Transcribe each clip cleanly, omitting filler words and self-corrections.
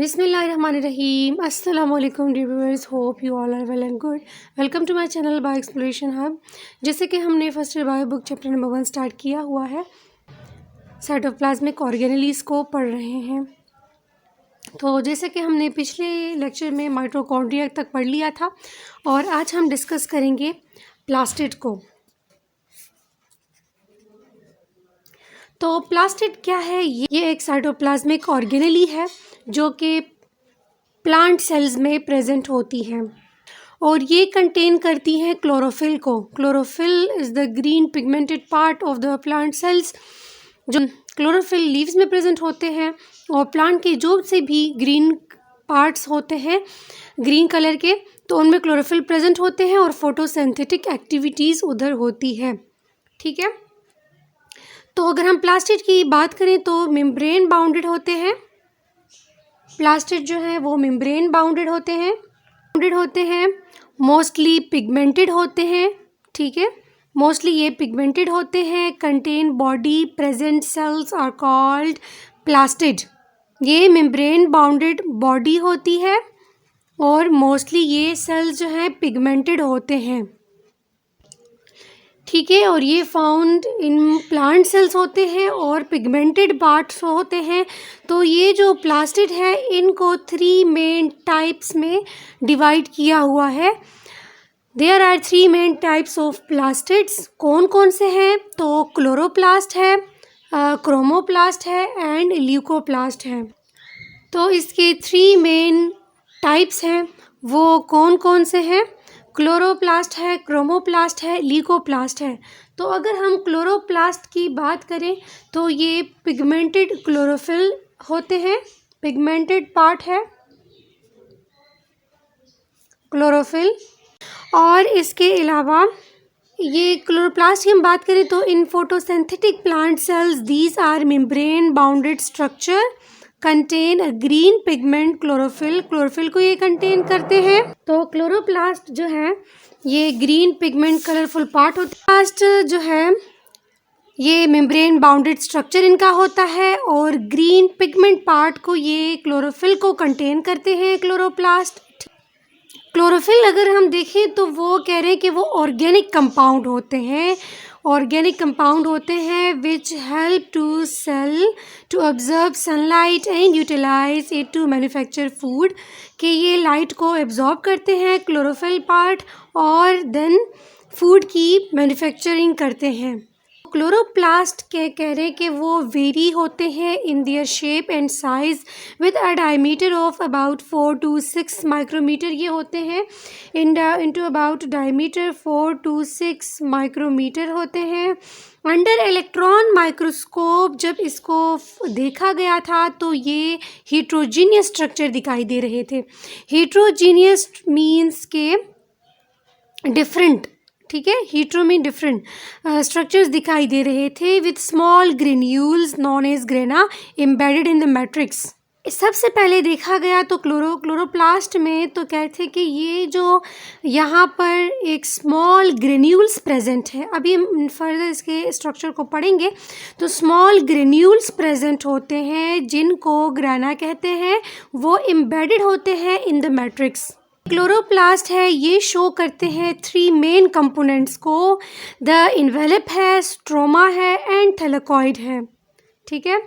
बिस्मिल्लाहिर्रहमानिर्रहीम अस्सलाम वालेकुम dear viewers, hope you all are well and good. Welcome to my channel bio exploration hub. जैसे कि हमने first year bio book chapter number 1 start किया हुआ है, साइटोप्लाज्मिक ऑर्गेनेलीज को पढ़ रहे हैं। तो जैसे कि हमने पिछले लेक्चर में माइटोकॉन्ड्रिया तक पढ़ लिया था और आज हम डिस्कस करेंगे प्लास्टिड को। तो प्लास्टिड क्या है? ये एक साइटोप्लाज्मिक ऑर्गेनेली है जो कि प्लांट सेल्स में प्रेजेंट होती है और ये कंटेन करती हैं क्लोरोफिल को। Chlorophyll is the green pigmented part of the plant cells. जो क्लोरोफिल लीव्स में प्रेजेंट होते हैं और प्लांट के जो से भी ग्रीन पार्ट्स होते हैं ग्रीन कलर के, तो उनमें क्लोरोफिल प्रेजेंट होते हैं और फोटोसिंथेटिक एक्टिविटीज़ उधर होती है। ठीक है, तो अगर हम प्लास्टिड की बात करें तो मेम्ब्रेन बाउंडेड होते हैं। प्लास्टिड जो है वो मेम्ब्रेन बाउंडेड होते हैं, मोस्टली पिगमेंटेड होते हैं। ठीक है, मोस्टली ये पिगमेंटेड होते हैं। Contain body present cells are called plastid. ये मेम्ब्रेन बाउंडेड बॉडी होती है और मोस्टली ये सेल्स जो हैं पिगमेंटेड होते हैं। ठीक है, और ये फाउंड इन प्लांट सेल्स होते हैं और पिगमेंटेड पार्ट्स होते हैं। तो ये जो प्लास्टिड है इनको 3 मेन टाइप्स में डिवाइड किया हुआ है। There are 3 main types of plastids. कौन कौन से हैं? तो क्लोरोप्लास्ट है, क्रोमोप्लास्ट है एंड ल्यूकोप्लास्ट है। तो इसके 3 मेन टाइप्स हैं, वो कौन कौन से हैं? क्लोरोप्लास्ट है, क्रोमोप्लास्ट है, ल्यूकोप्लास्ट है। तो अगर हम क्लोरोप्लास्ट की बात करें तो ये पिगमेंटेड क्लोरोफिल होते हैं, पिगमेंटेड पार्ट है क्लोरोफिल। और इसके अलावा ये क्लोरोप्लास्ट की हम बात करें तो in photosynthetic plant cells these are membrane bounded structure contain a green pigment chlorophyll. Chlorophyll को ये कंटेन करते हैं। तो क्लोरोप्लास्ट जो है ये ग्रीन पिगमेंट कलरफुल पार्ट होता है। प्लास्ट जो है ये मेम्ब्रेन बाउंडेड स्ट्रक्चर इनका होता है और ग्रीन पिगमेंट पार्ट को ये क्लोरोफिल को कंटेन करते हैं क्लोरोप्लास्ट। क्लोरोफिल अगर हम देखें तो वो कह रहे हैं कि वो ऑर्गेनिक कंपाउंड होते हैं which help to cell to observe sunlight and utilize it to manufacture food. कि ये लाइट को एब्जॉर्ब करते हैं क्लोरोफिल पार्ट और देन फूड की मैन्युफैक्चरिंग करते हैं। क्लोरोप्लास्ट के कह रहे हैं कि वो वेरी होते हैं in their shape and size with a diameter of about 4 to 6 micrometre. ये होते हैं into about diameter 4 to 6 micrometre होते हैं। अंडर इलेक्ट्रॉन माइक्रोस्कोप जब इसको देखा गया था तो ये हेट्रोजीनियस स्ट्रक्चर दिखाई दे रहे थे। हेट्रोजीनियस मीन्स के डिफरेंट, ठीक है, हीट्रो में डिफरेंट स्ट्रक्चर्स दिखाई दे रहे थे with small granules known as grana embedded in the matrix. सबसे पहले देखा गया तो क्लोरोप्लास्ट में तो कहते हैं कि ये जो यहाँ पर एक स्मॉल ग्रेन्यूल्स प्रेजेंट है। अभी हम फर्दर इसके स्ट्रक्चर को पढ़ेंगे। तो स्मॉल ग्रेन्यूल्स प्रेजेंट होते हैं जिनको ग्रेना कहते हैं, वो एम्बेडेड होते हैं इन द मैट्रिक्स। क्लोरोप्लास्ट है ये शो करते हैं 3 मेन कंपोनेंट्स को। द इन्वेलप है, स्ट्रोमा है एंड थैलेकॉइड है। ठीक है,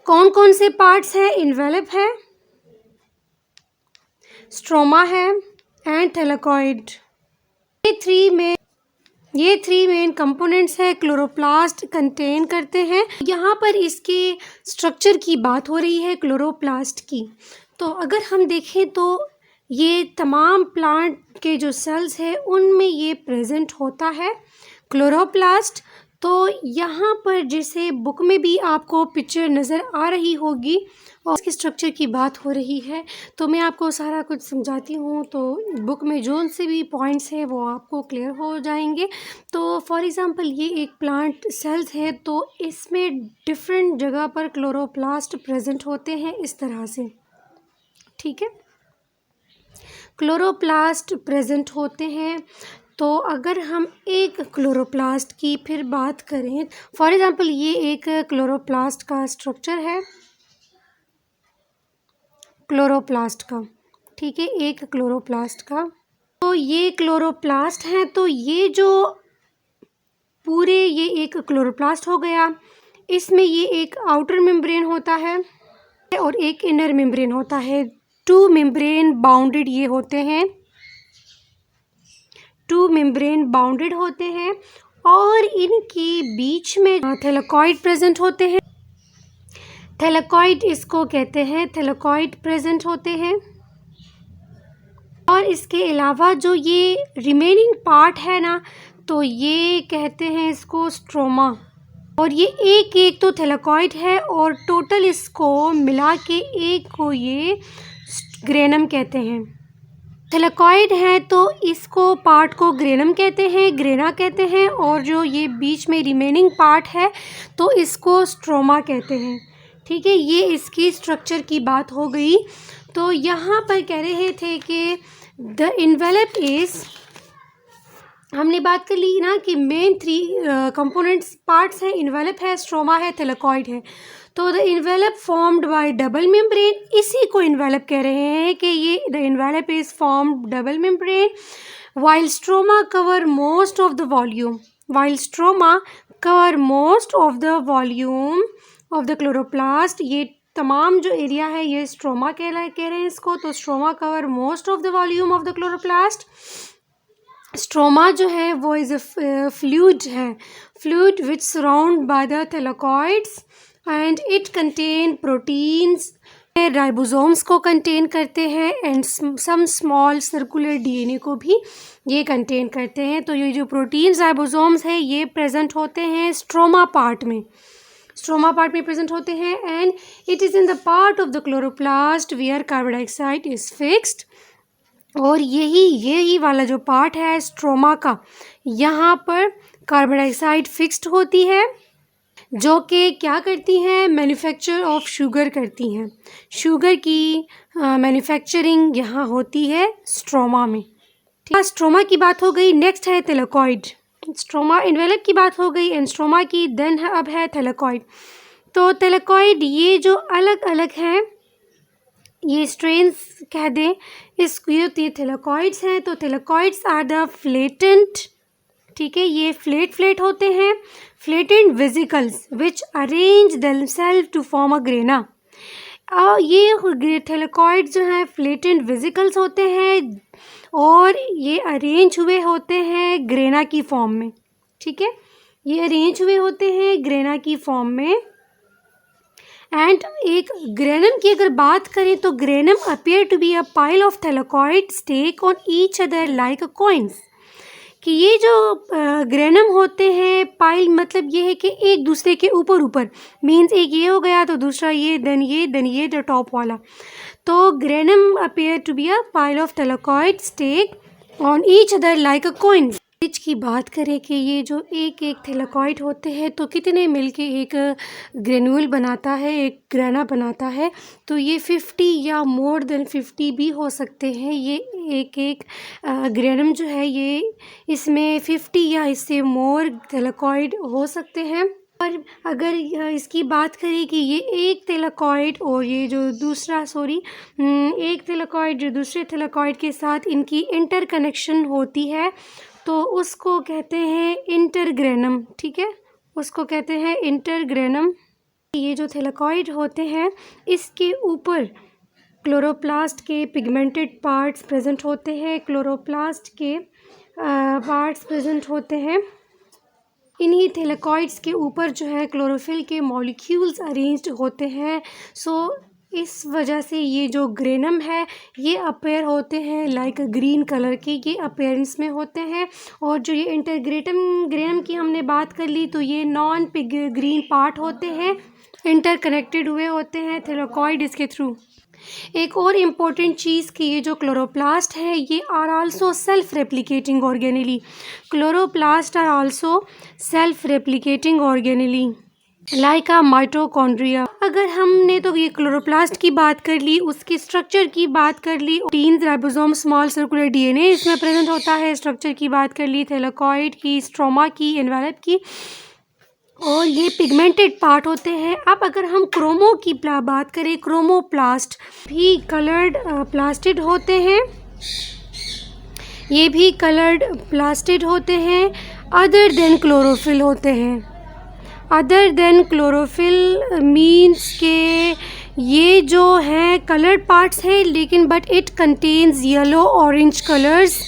कौन कौन से पार्ट्स हैं? इन्वेलप है, स्ट्रोमा है एंड थैलेकॉइड। ये 3 मेन कंपोनेंट्स है क्लोरोप्लास्ट कंटेन करते हैं। यहाँ पर इसके स्ट्रक्चर की बात हो रही है क्लोरोप्लास्ट की। तो अगर हम देखें तो ये तमाम प्लांट के जो सेल्स हैं उनमें ये प्रेजेंट होता है क्लोरोप्लास्ट। तो यहाँ पर जैसे बुक में भी आपको पिक्चर नज़र आ रही होगी और इसके स्ट्रक्चर की बात हो रही है, तो मैं आपको सारा कुछ समझाती हूँ। तो बुक में जो से भी पॉइंट्स हैं वो आपको क्लियर हो जाएंगे। तो फॉर एग्ज़ाम्पल ये एक प्लांट सेल्स है तो इसमें डिफरेंट जगह पर क्लोरोप्लास्ट प्रेजेंट होते हैं इस तरह से। ठीक है, क्लोरोप्लास्ट प्रेजेंट होते हैं तो अगर हम एक क्लोरोप्लास्ट की फिर बात करें, फॉर एग्ज़ाम्पल ये एक क्लोरोप्लास्ट का स्ट्रक्चर है, क्लोरोप्लास्ट का, ठीक है, एक क्लोरोप्लास्ट का। तो ये क्लोरोप्लास्ट हैं, तो ये जो पूरे ये एक क्लोरोप्लास्ट हो गया, इसमें ये एक आउटर मेम्ब्रेन होता है और एक इनर मेम्ब्रेन होता है। टू मेम्ब्रेन बाउंडेड ये होते हैं, टू मेम्ब्रेन बाउंडेड होते हैं और इनके बीच में थैलेकॉइड प्रेजेंट होते हैं। थैलेकॉइड इसको कहते हैं, थैलेकॉइड प्रेजेंट होते हैं। और इसके अलावा जो ये रिमेनिंग पार्ट है ना, तो ये कहते हैं इसको स्ट्रोमा। और ये एक एक तो थैलेकॉइड है और टोटल इसको मिला के एक को ये ग्रेनम कहते हैं। थैलेकॉइड है तो इसको पार्ट को ग्रेनम कहते हैं, ग्रेना कहते हैं, और जो ये बीच में रिमेनिंग पार्ट है तो इसको स्ट्रोमा कहते हैं। ठीक है, ये इसकी स्ट्रक्चर की बात हो गई। तो यहाँ पर कह रहे थे कि द इन्वेलप इज, हमने बात कर ली ना कि मेन 3 कंपोनेंट्स पार्ट्स हैं, इन्वेलप है, स्ट्रोमा है, थैलेकॉइड है। तो the envelope formed by double membrane, इसी को इन्वेलप कह रहे हैं कि ये the envelope is formed double membrane, while stroma cover most of the volume, while stroma cover most of the volume of the chloroplast. ये तमाम जो एरिया है ये स्ट्रोमा कह रहे हैं इसको। तो stroma cover most of the volume of the chloroplast. Stroma जो है वो इज़ अ फ्लूइड है, fluid which surround by the thylakoids and it contain proteins, ribosomes को कंटेन करते हैं and some small circular DNA को भी ये कंटेन करते हैं। तो ये जो प्रोटीन्स राइबोसोम्स है ये प्रेजेंट होते हैं स्ट्रोमा पार्ट में, स्ट्रोमा पार्ट में प्रेजेंट होते हैं। And it is in the part of the chloroplast where carbon dioxide is fixed. और यही वाला जो पार्ट है स्ट्रोमा का, यहाँ पर कार्बन डाइऑक्साइड फिक्स्ड होती है, जो कि क्या करती हैं, मैन्युफैक्चर ऑफ शुगर करती हैं। शुगर की मैन्युफैक्चरिंग यहाँ होती है स्ट्रोमा में। ठीक है, स्ट्रोमा की बात हो गई। नेक्स्ट है थैलेकॉइड। स्ट्रोमा इन्वेलप की बात हो गई एंड स्ट्रोमा की, देन अब है थैलेकॉइड। तो थैलेकॉइड ये जो अलग अलग हैं, ये स्ट्रेन्स कह दें इस, ये थैलेकॉइड्स हैं। तो थैलेकॉइड्स आर द फ्लेटेंट, ठीक है, ये फ्लेट होते हैं, flattened vesicles which arrange themselves to form a grana. ये थैलेकॉइड जो हैं फ्लेटेंट वेसिकल्स होते हैं और ये अरेंज हुए होते हैं ग्रेना की फॉर्म में। ठीक है, ये अरेंज हुए होते हैं ग्रेना की फॉर्म में। एंड एक ग्रेनम की अगर बात करें तो granum appear to be a pile of thylakoid stack on each other like a coins, कि ये जो ग्रेनम होते हैं, पाइल मतलब ये है कि एक दूसरे के ऊपर मीन्स एक ये हो गया तो दूसरा ये, देन ये द टॉप वाला। तो granum appear to be a pile of thylakoid stack on each other like a coins. की बात करें कि ये जो एक थैलेकॉइड होते हैं तो कितने मिलके एक ग्रेन्यूल बनाता है, एक ग्रेना बनाता है। तो ये 50 या मोर देन 50 भी हो सकते हैं। ये एक ग्रेनम जो है ये, इसमें 50 या इससे मोर थैलेकॉइड हो सकते हैं। और अगर इसकी बात करें कि ये एक थैलेकॉइड और ये जो दूसरा एक थैलेकॉइड जो दूसरे थैलेकॉइड के साथ इनकी इंटरकनेक्शन होती है तो उसको कहते हैं इंटरग्रेनम। ठीक है, उसको कहते हैं इंटरग्रेनम। ये जो थैलेकॉइड होते हैं इसके ऊपर क्लोरोप्लास्ट के पिगमेंटेड पार्ट्स प्रेजेंट होते हैं, क्लोरोप्लास्ट के पार्ट्स प्रेजेंट होते हैं। इन्हीं थैलेकॉइड्स के ऊपर जो है क्लोरोफिल के मॉलिक्यूल्स अरेंज्ड होते हैं। सो इस वजह से ये जो ग्रेनम है ये अपेयर होते हैं लाइक ग्रीन कलर के, ये अपेयरेंस में होते हैं। और जो ये ग्रेनम की हमने बात कर ली तो ये नॉन पिग ग्रीन पार्ट होते हैं, इंटरकनेक्टेड हुए होते हैं थैलेकॉइड इसके थ्रू। एक और इम्पोर्टेंट चीज़ कि ये जो क्लोरोप्लास्ट है ये are also self replicating organelle, chloroplast are also self replicating organelle. Like a mitochondria. अगर हमने तो ये क्लोरोप्लास्ट की बात कर ली, उसके स्ट्रक्चर की बात कर ली, proteins, ribosome, small circular DNA इसमें प्रेजेंट होता है। स्ट्रक्चर की बात कर ली, थैलेकॉइड की, स्ट्रोमा की, एनवेलप की, और ये पिगमेंटेड पार्ट होते हैं। अब अगर हम क्रोमो की बात करें, क्रोमोप्लास्ट भी कलर्ड प्लास्टिड होते हैं, ये भी कलर्ड प्लास्टिड होते हैं, अदर देन क्लोरोफिल होते हैं। अदर देन क्लोरोफिल मीन्स के ये जो हैं कलर्ड पार्ट्स हैं, लेकिन but it contains yellow orange colours.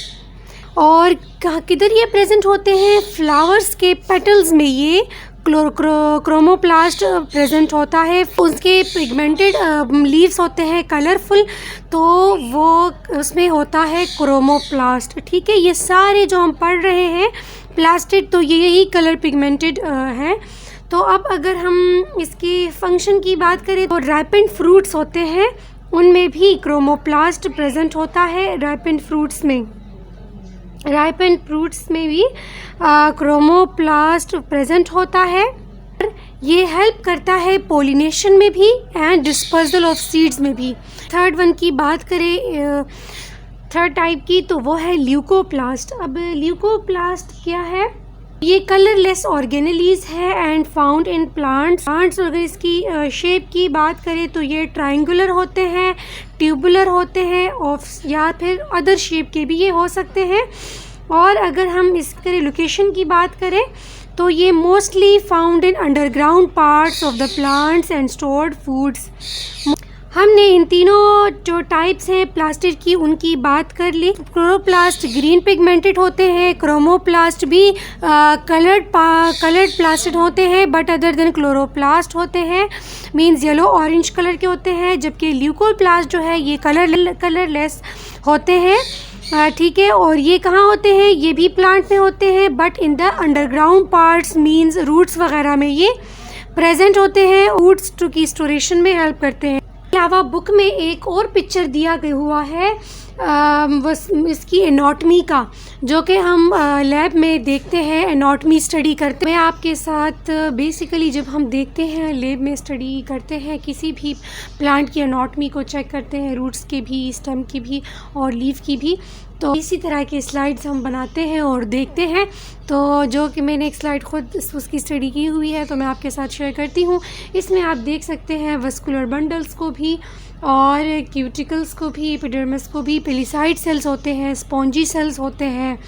और किधर ये प्रेजेंट होते हैं? फ्लावर्स के पेटल्स में ये क्रोमोप्लास्ट प्रेजेंट होता है। उसके पिगमेंटेड लीव्स होते हैं कलरफुल, तो वो उसमें होता है क्रोमोप्लास्ट। ठीक है, ये सारे जो हम पढ़ रहे हैं प्लास्टिड, तो ये यही कलर पिगमेंटेड हैं। तो अब अगर हम इसके फंक्शन की बात करें तो राइपेंड फ्रूट्स होते हैं, उनमें भी क्रोमोप्लास्ट प्रेजेंट होता है। राइपेंड फ्रूट्स में भी क्रोमोप्लास्ट प्रेजेंट होता है। ये हेल्प करता है पोलिनेशन में भी एंड डिस्पर्सल ऑफ सीड्स में भी। थर्ड वन की बात करें, थर्ड टाइप की, तो वो है ल्यूकोप्लास्ट। अब ल्यूकोप्लास्ट क्या है? ये कलरलेस ऑर्गेनेलीज है एंड फाउंड इन प्लांट्स। अगर इसकी शेप की बात करें तो ये ट्रायंगुलर होते हैं, ट्यूबुलर होते हैं, या फिर अदर शेप के भी ये हो सकते हैं। और अगर हम इसके लोकेशन की बात करें तो ये mostly found in underground parts of the plants and stored foods. हमने इन तीनों जो टाइप्स हैं प्लास्टिड की, उनकी बात कर ली। क्लोरोप्लास्ट ग्रीन पिगमेंटेड होते हैं, क्रोमोप्लास्ट भी कलर्ड प्लास्टिड होते हैं, बट अदर देन क्लोरोप्लास्ट होते हैं, मींस येलो ऑरेंज कलर के होते हैं। जबकि ल्यूकोप्लास्ट जो है ये कलरलेस होते हैं। ठीक है, और ये कहाँ होते हैं? ये भी प्लांट में होते हैं, but in the underground parts, means roots वगैरह में ये प्रेजेंट होते हैं। रूट्स की स्टोरेशन में हेल्प करते हैं। अलावा बुक में एक और पिक्चर दिया गया हुआ है इसकी एनाटॉमी का, जो कि हम लैब में देखते हैं, एनाटॉमी स्टडी करते हैं। मैं आपके साथ बेसिकली जब हम देखते हैं लैब में स्टडी करते हैं किसी भी प्लांट की एनाटॉमी को चेक करते हैं, रूट्स की भी, स्टेम की भी और लीफ की भी, तो इसी तरह के स्लाइड्स हम बनाते हैं और देखते हैं। तो जो कि मैंने एक स्लाइड खुद उसकी स्टडी की हुई है, तो मैं आपके साथ शेयर करती हूँ। इसमें आप देख सकते हैं वस्कुलर बंडल्स को भी और क्यूटिकल्स को भी, एपिडर्मिस को भी, पेलिसाइड सेल्स होते हैं, स्पॉन्जी सेल्स होते हैं,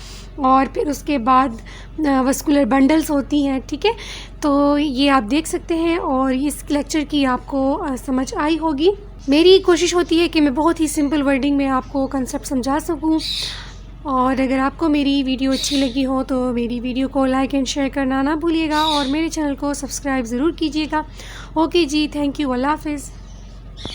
और फिर उसके बाद वस्कुलर बंडल्स होती हैं। ठीक है, तो ये आप देख सकते हैं और इस लेक्चर की आपको समझ आई होगी। मेरी कोशिश होती है कि मैं बहुत ही सिंपल वर्डिंग में आपको कंसेप्ट समझा सकूं। और अगर आपको मेरी वीडियो अच्छी लगी हो तो मेरी वीडियो को लाइक एंड शेयर करना ना भूलिएगा, और मेरे चैनल को सब्सक्राइब ज़रूर कीजिएगा। ओके जी, थैंक यू, अल्लाह हाफ़िज़।